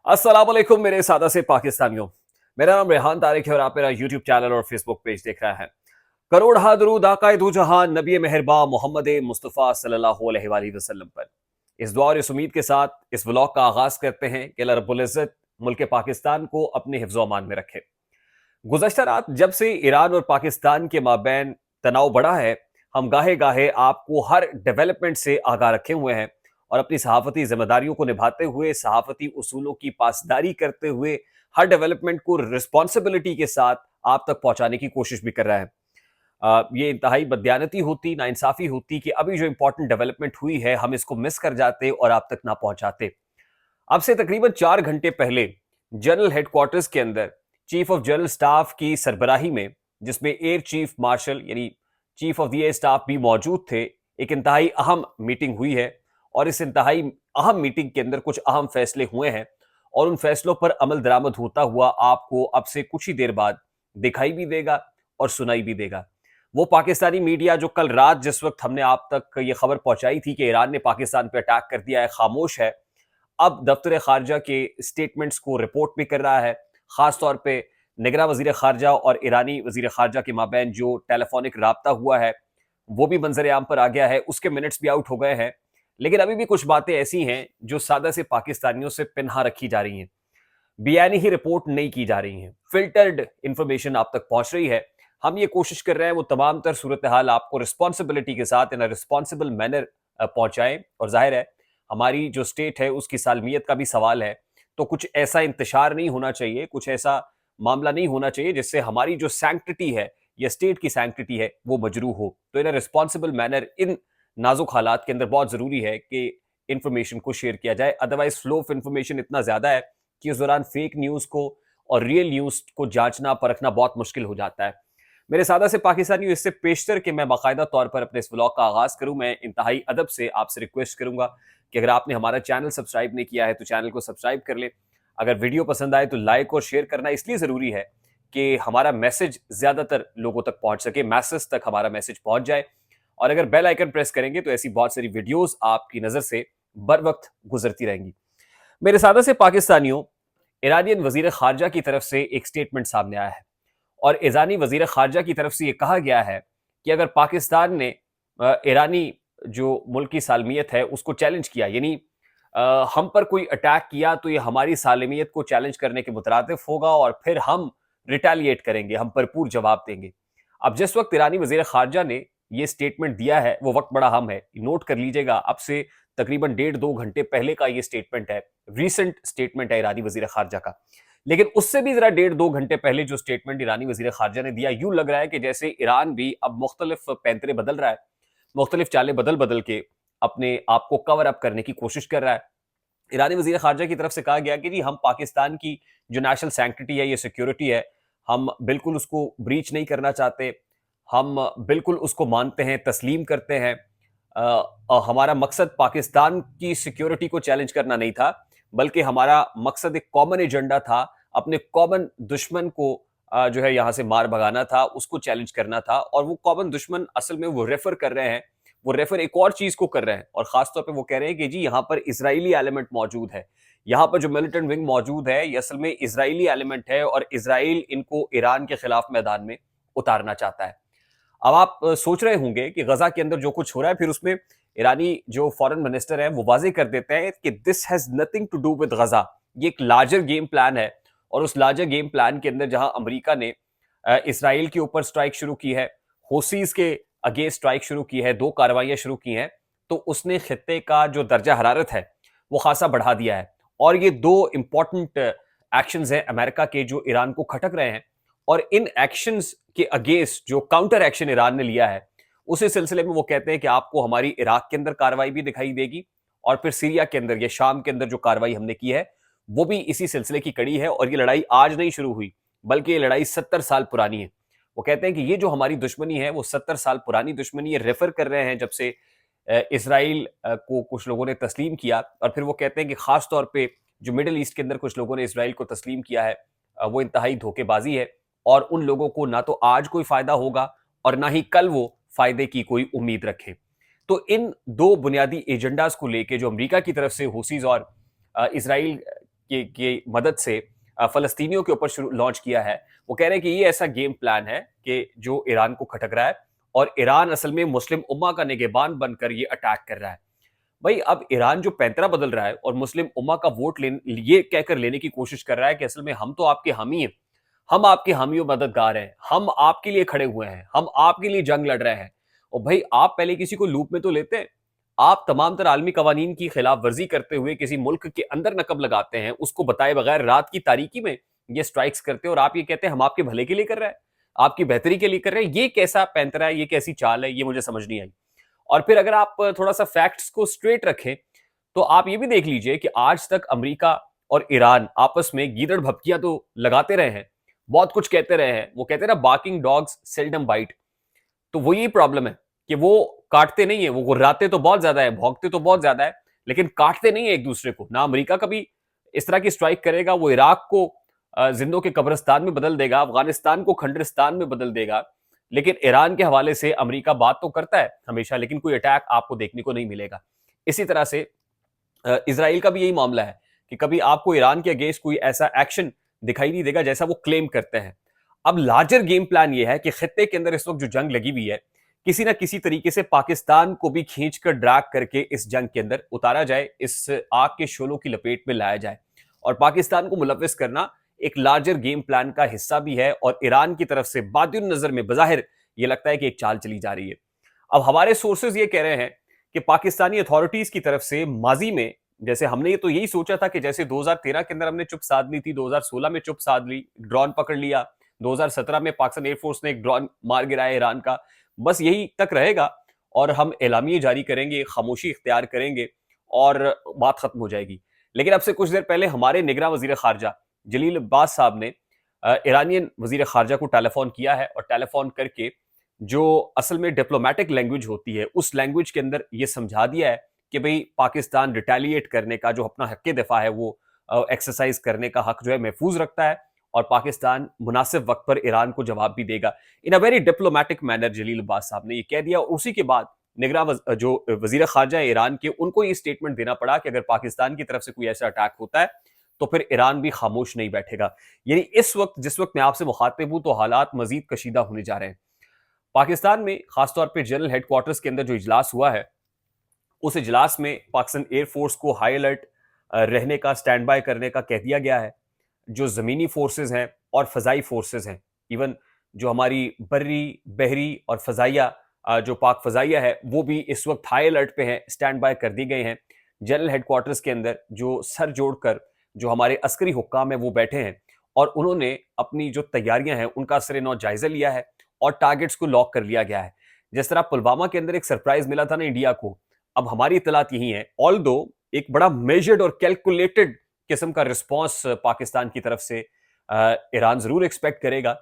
अस्सलाम वालेकुम मेरे सादा से पाकिस्तानियों। मेरा नाम रेहान तारिक है और आप मेरा यूट्यूब चैनल और फेसबुक पेज देख रहे हैं। करोड़ हा दरूद आकाए दो जहां नबी मेहरबा मोहम्मद मुस्तफ़ा सल्लल्लाहु अलैहि वसल्लम पर। इस दुआ और इस उम्मीद के साथ इस व्लॉग का आगाज करते हैं कि अल्लाह रब्बुल इज़्ज़त मुल्क पाकिस्तान को अपने हिफ्ज़ अमान में रखे। गुज़श्ता रात जब से ईरान और पाकिस्तान के माबैन तनाव बढ़ा है, हम गाहे गाहे आपको हर डेवलपमेंट से आगाह रखे हुए हैं और अपनी सहाफ़ती ज़िम्मेदारियों को निभाते हुए, सहाफ़ती उसूलों की पासदारी करते हुए, हर डेवलपमेंट को रिस्पॉन्सिबिलिटी के साथ आप तक पहुंचाने की कोशिश भी कर रहे हैं। ये इंतहाई बददियानती होती, नाइंसाफ़ी होती कि अभी जो इंपॉर्टेंट डेवलपमेंट हुई है, हम इसको मिस कर जाते और आप तक ना पहुंचाते। अब से तकरीबन 4 घंटे पहले जनरल हेडक्वार्टर्स के अंदर चीफ ऑफ जनरल स्टाफ की सरबराही में, जिसमें एयर चीफ मार्शल यानी chief of the air staff भी मौजूद थे, एक इंतहाई अहम मीटिंग हुई है और इस इंतहाई अहम मीटिंग के अंदर कुछ अहम फैसले हुए हैं और उन फैसलों पर अमल दरामद होता हुआ आपको अब से कुछ ही देर बाद दिखाई भी देगा और सुनाई भी देगा। वो पाकिस्तानी मीडिया जो कल रात जिस वक्त हमने आप तक ये खबर पहुंचाई थी कि ईरान ने पाकिस्तान पर अटैक कर दिया है, खामोश है। अब दफ्तर खारजा के स्टेटमेंट्स को रिपोर्ट भी कर रहा है। खास तौर पे निगरान वजीर खारजा और ईरानी वजीर खारजा के माबैन जो टेलीफोनिक राब्ता हुआ है, वो भी मंजर आम पर आ गया है। उसके मिनट्स भी आउट हो गए हैं, लेकिन अभी भी कुछ बातें ऐसी हैं जो सादा से पाकिस्तानियों से पिन्हा रखी जा रही हैं, बयानी ही रिपोर्ट नहीं की जा रही हैं, फिल्टर्ड इंफॉर्मेशन आप तक पहुंच रही है। हम ये कोशिश कर रहे हैं वो तमाम तर सूरत हाल आपको रिस्पॉन्सिबिलिटी के साथ इन रिस्पॉन्सिबल मैनर पहुंचाएं। और जाहिर है हमारी जो स्टेट है उसकी सालमियत का भी सवाल है, तो कुछ ऐसा इंतशार नहीं होना चाहिए, कुछ ऐसा मामला नहीं होना चाहिए जिससे हमारी जो सैंक्टिटी है या स्टेट की सैंक्टिटी है वो मजरू हो। तो इन रिस्पॉन्सिबल मैनर इन नाजुक हालात के अंदर बहुत जरूरी है कि इंफॉर्मेशन को शेयर किया जाए। अदरवाइज फ्लो ऑफ इंफॉर्मेशन इतना ज्यादा है कि उस दौरान फेक न्यूज को और रियल न्यूज को जांचना परखना बहुत मुश्किल हो जाता है। मेरे सादा से पाकिस्तानी इससे पेशतर कि मैं बाकायदा तौर पर अपने इस व्लॉग का आगाज करूं, मैं इंतहाई अदब से आपसे रिक्वेस्ट करूंगा कि अगर आपने हमारा चैनल सब्सक्राइब नहीं किया है तो चैनल को सब्सक्राइब कर ले। अगर वीडियो पसंद आए तो लाइक और शेयर करना इसलिए जरूरी है कि हमारा मैसेज ज्यादातर लोगों तक पहुंच सके, मैसेज तक हमारा मैसेज पहुंच जाए। और अगर बेल आइकन प्रेस करेंगे तो ऐसी बहुत सारी वीडियोस आपकी नजर से बर वक्त गुजरती रहेंगी। मेरे सादा से पाकिस्तानियों, ईरानियन वजीर खारजा की तरफ से एक स्टेटमेंट सामने आया है और ईरानी वजीर खारजा की तरफ से यह कहा गया है कि अगर पाकिस्तान ने ईरानी जो मुल्क की सालमियत है उसको चैलेंज किया, यानी हम पर कोई अटैक किया, तो ये हमारी सालमियत को चैलेंज करने के मुतरादिफ होगा और फिर हम रिटेलिएट करेंगे, हम भरपूर जवाब देंगे। अब जिस वक्त ईरानी वजीर खारजा ने ये स्टेटमेंट दिया है वो वक्त बड़ा अहम है, नोट कर लीजिएगा। अब से तकरीबन 1.5-2 घंटे पहले का ये स्टेटमेंट है, रीसेंट स्टेटमेंट है ईरानी वजीर खारजा का। लेकिन उससे भी जरा 1.5-2 घंटे पहले जो स्टेटमेंट ईरानी वजीर खारजा ने दिया, यूं लग रहा है कि जैसे ईरान भी अब मुख्तलिफ पैंतरे बदल रहा है, मुख्तलिफ चालें बदल बदल के अपने आप को कवर अप करने की कोशिश कर रहा है। ईरानी वजीर खारजा की तरफ से कहा गया कि जी हम पाकिस्तान की जो नेशनल सैंक्टिटी है, ये सिक्योरिटी है, हम बिल्कुल उसको ब्रीच नहीं करना चाहते, हम बिल्कुल उसको मानते हैं, तस्लीम करते हैं। हमारा मकसद पाकिस्तान की सिक्योरिटी को चैलेंज करना नहीं था, बल्कि हमारा मकसद एक कॉमन एजेंडा था, अपने कॉमन दुश्मन को जो है यहां से मार भगाना था, उसको चैलेंज करना था। और वो कॉमन दुश्मन असल में वो रेफर कर रहे हैं, वो रेफर एक और चीज को कर रहे हैं और खासतौर पे वो कह रहे हैं कि जी यहाँ पर इजरायली एलिमेंट मौजूद है, यहाँ पर जो मिलिटेंट विंग मौजूद है ये असल में इजरायली एलिमेंट है और इसराइल इनको ईरान के खिलाफ मैदान में उतारना चाहता है। अब आप सोच रहे होंगे कि गजा के अंदर जो कुछ हो रहा है, फिर उसमें ईरानी जो फॉरेन मिनिस्टर है वो वाजे कर देते हैं कि this has nothing to do with Gaza, ये एक लार्जर गेम प्लान है। और उस लार्जर गेम प्लान के अंदर जहां अमेरिका ने इसराइल के ऊपर स्ट्राइक शुरू की है, होसीज के अगेंस्ट स्ट्राइक शुरू की है, 2 कार्रवाइयां शुरू की हैं, तो उसने खित्ते का जो दर्जा हरारत है वो खासा बढ़ा दिया है। और ये 2 इंपॉर्टेंट एक्शंस हैं अमेरिका के जो ईरान को खटक रहे हैं। और इन एक्शंस के अगेंस्ट जो काउंटर एक्शन ईरान ने लिया है, उसी सिलसिले में वो कहते हैं कि आपको हमारी इराक के अंदर कार्रवाई भी दिखाई देगी और फिर सीरिया के अंदर या शाम के अंदर जो कार्रवाई हमने की है वो भी इसी सिलसिले की कड़ी है। और ये लड़ाई आज नहीं शुरू हुई, बल्कि ये लड़ाई 70 साल पुरानी है। वो कहते हैं कि ये जो हमारी दुश्मनी है वो 70 साल पुरानी दुश्मनी है, रेफर कर रहे हैं जब से इसराइल को कुछ लोगों ने तस्लीम किया। और फिर वो कहते हैं कि खास तौर पे जो मिडिल ईस्ट के अंदर कुछ लोगों ने इसराइल को तस्लीम किया है, वो इंतहाई धोखेबाजी है और उन लोगों को ना तो आज कोई फायदा होगा और ना ही कल वो फायदे की कोई उम्मीद रखें। तो इन 2 बुनियादी एजेंडास को लेके जो अमेरिका की तरफ से हुसीज और इसराइल की मदद से फलस्तीनियों के ऊपर शुरू लॉन्च किया है। वो कह रहे हैं कि ये ऐसा गेम प्लान है कि जो ईरान को खटक रहा है और ईरान असल में मुस्लिम उम्मा का निगहबान बनकर ये अटैक कर रहा है। भाई अब ईरान जो पैंतरा बदल रहा है और मुस्लिम उम्मा का वोट ये कहकर लेने की कोशिश कर रहा है कि असल में हम तो आपके हामी हैं, हम आपके हामी और मददगार हैं, हम आपके लिए खड़े हुए हैं, हम आपके लिए जंग लड़ रहे हैं। और भाई आप पहले किसी को लूप में तो लेते हैं। आप तमाम तरह आलमी कवानीन की खिलाफ वर्जी करते हुए किसी मुल्क के अंदर नकब लगाते हैं, उसको बताए बगैर रात की तारीकी में ये स्ट्राइक्स करते हैं और आप ये कहते हैं हम आपके भले के लिए कर रहे हैं, आपकी बेहतरी के लिए कर रहे हैं। ये कैसा पैंतरा है, ये कैसी चाल है, ये मुझे समझ नहीं आई। और फिर अगर आप थोड़ा सा फैक्ट्स को स्ट्रेट रखें तो आप ये भी देख लीजिए कि आज तक अमेरिका और ईरान आपस में गीदड़ भपकियां तो लगाते रहे हैं, बहुत कुछ कहते रहे हैं। वो कहते हैं ना, बार्किंग डॉग्स सेल्डम बाइट। तो वो यही प्रॉब्लम है कि वो काटते नहीं है, वो गुर्राते तो बहुत ज्यादा है, भौंकते तो बहुत ज्यादा है, लेकिन काटते नहीं है एक दूसरे को। ना अमेरिका कभी इस तरह की स्ट्राइक करेगा, वो इराक को जिंदों के कब्रिस्तान में बदल देगा, अफगानिस्तान को खंडरिस्तान में बदल देगा। लेकिन ईरान के हवाले से अमेरिका बात तो करता है हमेशा, लेकिन कोई अटैक आपको देखने को नहीं मिलेगा। इसी तरह से इसराइल का भी यही मामला है कि कभी आपको ईरान के अगेंस्ट कोई ऐसा एक्शन दिखाई नहीं देगा जैसा वो क्लेम करते हैं। अब लार्जर गेम प्लान ये है कि खित्ते के अंदर इस वक्त जो जंग लगी हुई है, किसी ना किसी तरीके से पाकिस्तान को भी खींचकर ड्रैग करके इस जंग के अंदर उतारा जाए, इस आग के शोलों की लपेट में लाया जाए। और पाकिस्तान को मुलविस करना एक लार्जर गेम प्लान का हिस्सा भी है और ईरान की तरफ से बादिन नजर में बजाहिर ये लगता है कि एक चाल चली जा रही है। अब हमारे सोर्सेज ये कह रहे हैं कि पाकिस्तानी अथॉरिटीज की तरफ से माजी में, जैसे हमने ये तो यही सोचा था कि जैसे 2013 के अंदर हमने चुप साध ली थी, 2016 में चुप साध ली, ड्रोन पकड़ लिया, 2017 में पाकिस्तान एयरफोर्स ने एक ड्रोन मार गिराया ईरान का, बस यही तक रहेगा और हम एलामिया जारी करेंगे, खामोशी इख्तियार करेंगे और बात खत्म हो जाएगी। लेकिन अब से कुछ देर पहले हमारे निगरान वजीर खारजा जलील अब्बास साहब ने ईरानियन वजीर खारजा को टेलीफोन किया है और टेलीफोन करके जो असल में डिप्लोमेटिक लैंग्वेज होती है उस लैंग्वेज के अंदर ये समझा दिया है कि भाई पाकिस्तान रिटेलिएट करने का जो अपना हक दिफा है वो एक्सरसाइज करने का हक जो है महफूज रखता है और पाकिस्तान मुनासिब वक्त पर ईरान को जवाब भी देगा इन अ वेरी डिप्लोमेटिक मैनर। जलील अब्बास साहब ने ये कह दिया और उसी के बाद जो वजीर खारजा है ईरान के, उनको ये स्टेटमेंट देना पड़ा कि अगर पाकिस्तान की तरफ से कोई ऐसा अटैक होता है तो फिर ईरान भी खामोश नहीं बैठेगा। यानी इस वक्त जिस वक्त मैं आपसे मुखातिब हूं तो हालात मजीद कशीदा होने जा रहे हैं। पाकिस्तान में खासतौर पर जनरल हेडक्वार्टर्स के अंदर जो इजलास हुआ है, उस इजलास में पाकिस्तान एयरफोर्स को हाई अलर्ट रहने का, स्टैंड बाय करने का कह दिया गया है। जो जमीनी फोर्सेज हैं और फजाई फोर्सेज हैं, इवन जो हमारी बर्री, बहरी और फजाइया जो पाक फजाइया है, वो भी इस वक्त हाई अलर्ट पे हैं, स्टैंड बाय कर दी गए हैं। जनरल हेडक्वार्टर्स के अंदर जो सर जोड़कर जो हमारे अस्करी हुक्काम है वो बैठे हैं और उन्होंने अपनी जो तैयारियां हैं उनका असर-ए-नौ जायजा लिया है और टारगेट्स को लॉक कर लिया गया है। जिस तरह पुलवामा के अंदर एक सरप्राइज मिला था ना इंडिया को, अब हमारी इतलात यही है, ऑल्दो एक बड़ा मेजर्ड और कैलकुलेटेड किस्म का रिस्पॉन्स पाकिस्तान की तरफ से ईरान जरूर एक्सपेक्ट करेगा,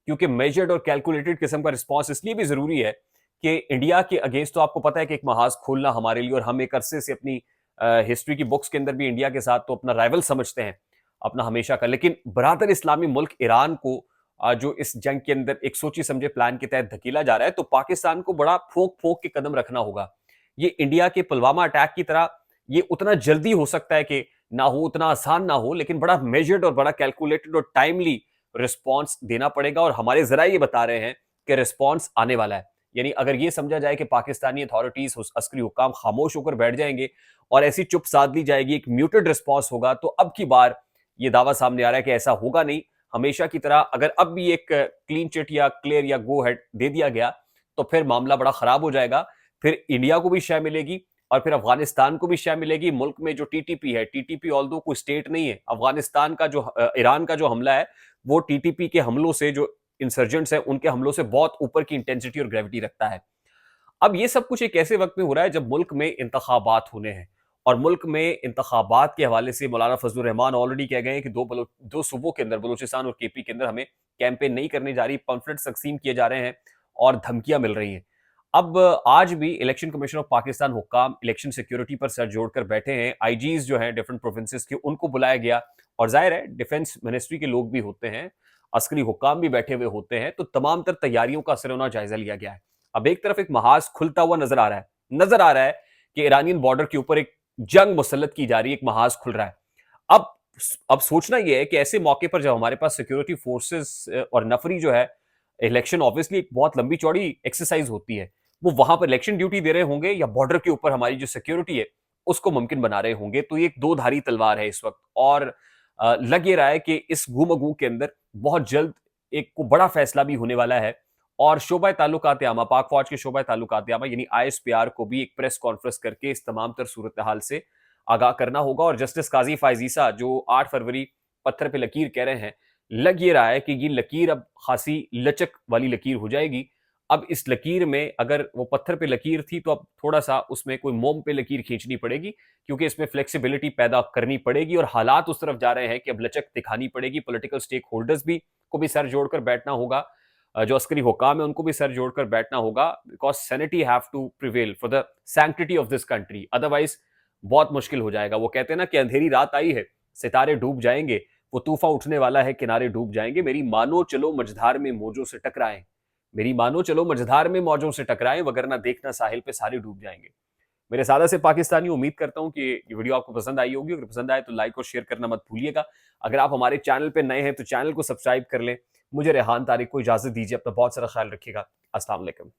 क्योंकि मेजर्ड और कैलकुलेटेड किस्म का रिस्पॉन्स इसलिए भी जरूरी है कि इंडिया के अगेंस्ट तो आपको पता है कि एक महाज खोलना हमारे लिए, और हम एक अरसे से अपनी हिस्ट्री की बुक्स के अंदर भी इंडिया के साथ तो अपना राइवल समझते हैं अपना हमेशा का, लेकिन बरादर इस्लामी मुल्क ईरान को जो इस जंग के अंदर एक सोची समझे प्लान के तहत धकेला जा रहा है, तो पाकिस्तान को बड़ा फोक फोक के कदम रखना होगा। ये इंडिया के पुलवामा अटैक की तरह ये उतना जल्दी हो सकता है कि ना हो, उतना आसान ना हो, लेकिन बड़ा मेजर्ड और बड़ा कैलकुलेटेड और टाइमली रिस्पॉन्स देना पड़ेगा। और हमारे जरा ये बता रहे हैं कि रिस्पॉन्स आने वाला है। यानी अगर ये समझा जाए कि पाकिस्तानी अथॉरिटीज, अस्करी हुक्काम खामोश होकर बैठ जाएंगे और ऐसी चुप साध ली जाएगी, एक म्यूटेड रिस्पॉन्स होगा, तो अब की बार ये दावा सामने आ रहा है कि ऐसा होगा नहीं। हमेशा की तरह अगर अब भी एक क्लीन चिट या क्लियर या गो हेड दे दिया गया तो फिर मामला बड़ा खराब हो जाएगा। फिर इंडिया को भी शय मिलेगी और फिर अफगानिस्तान को भी शय मिलेगी। मुल्क में जो टीटीपी है, टीटीपी ऑल्दो कोई स्टेट नहीं है, अफगानिस्तान का जो ईरान का जो हमला है वो टीटीपी के हमलों से, जो इंसर्जेंट्स हैं उनके हमलों से बहुत ऊपर की इंटेंसिटी और ग्रेविटी रखता है। अब ये सब कुछ एक ऐसे वक्त में हो रहा है जब मुल्क में इंतखाबात होने हैं, और मुल्क में इंतखाबात के हवाले से मौलाना फजलुर रहमान ऑलरेडी कह गए हैं कि दो सूबों के अंदर, बलूचिस्तान और केपी के अंदर हमें कैंपेन नहीं करनी जा रही, पम्फलेट्स तकसीम किए जा रहे हैं और धमकियां मिल रही हैं। अब आज भी इलेक्शन कमीशन ऑफ पाकिस्तान हुक्काम इलेक्शन सिक्योरिटी पर सर जोड़कर बैठे हैं। आईजीज जो हैं डिफरेंट प्रोविंसेस के, उनको बुलाया गया, और जाहिर है डिफेंस मिनिस्ट्री के लोग भी होते हैं, अस्करी हुक्काम भी बैठे हुए होते हैं, तो तमाम तर तैयारियों का असर जायजा लिया गया है। अब एक तरफ एक महाज खुलता हुआ नजर आ रहा है कि ईरानियन बॉर्डर के ऊपर एक जंग मुसल्लत की जा रही है, एक महाज खुल रहा है। अब अब सोचना ये है कि ऐसे मौके पर जब हमारे पास सिक्योरिटी फोर्सेस और नफरी जो है, इलेक्शन ऑब्वियसली एक बहुत लंबी चौड़ी एक्सरसाइज होती है, वो वहां पर इलेक्शन ड्यूटी दे रहे होंगे या बॉर्डर के ऊपर हमारी जो सिक्योरिटी है उसको मुमकिन बना रहे होंगे। तो ये एक दो धारी तलवार है इस वक्त। और लग ये रहा है कि इस गुमगू के अंदर बहुत जल्द एक को बड़ा फैसला भी होने वाला है। और शोबा ताल्लुकात आमा, पाक फौज के शोबा ताल्लुकात आमा यानी आईएसपीआर को भी एक प्रेस कॉन्फ्रेंस करके इस तमाम तर सूरत हाल से आगाह करना होगा। और जस्टिस काजी फायजीसा जो 8 फरवरी पत्थर पे लकीर कह रहे हैं, लग ये रहा है कि ये लकीर अब खासी लचक वाली लकीर हो जाएगी। अब इस लकीर में अगर वो पत्थर पे लकीर थी तो अब थोड़ा-सा उसमें कोई मोम पे लकीर खींचनी पड़ेगी, क्योंकि इसमें फ्लेक्सिबिलिटी पैदा करनी पड़ेगी और हालात उस तरफ जा रहे हैं कि अब लचक दिखानी पड़ेगी। पॉलिटिकल स्टेक होल्डर्स भी को भी सर जोड़कर बैठना होगा। जो अस्करी हुकाम है उनको भी सर जोड़कर बैठना होगा, because sanity have to prevail for the sanctity of this country, otherwise बहुत मुश्किल हो जाएगा। वो कहते हैं ना कि अंधेरी रात आई है, सितारे डूब जाएंगे, वो तूफा उठने वाला है, किनारे डूब जाएंगे। मेरी मानो चलो मझधार में मौजों से टकराएं, मेरी मानो चलो मझधार में मौजों से टकराएं, वगरना देखना साहिल पे सारे डूब जाएंगे। मेरे सादा से पाकिस्तानी, उम्मीद करता हूं कि ये वीडियो आपको पसंद आई होगी। अगर पसंद आए तो लाइक और शेयर करना मत भूलिएगा। अगर आप हमारे चैनल पे नए हैं तो चैनल को सब्सक्राइब कर लें। मुझे रेहान तारिक को इजाजत दीजिए। अपना बहुत सारा ख्याल रखिएगा। अस्सलाम वालेकुम।